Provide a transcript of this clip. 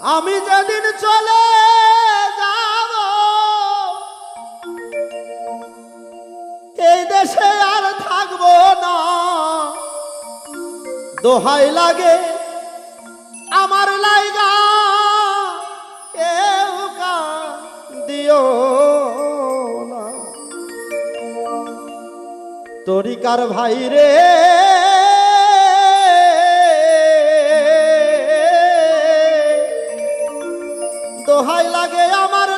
আমি যেদিন চলে যাব এই দেশে আর থাকবো না, দোহাই লাগে আমার লাইগা কেউ দিও না। তরিকার ভাই রে দোহাই লাগে আমার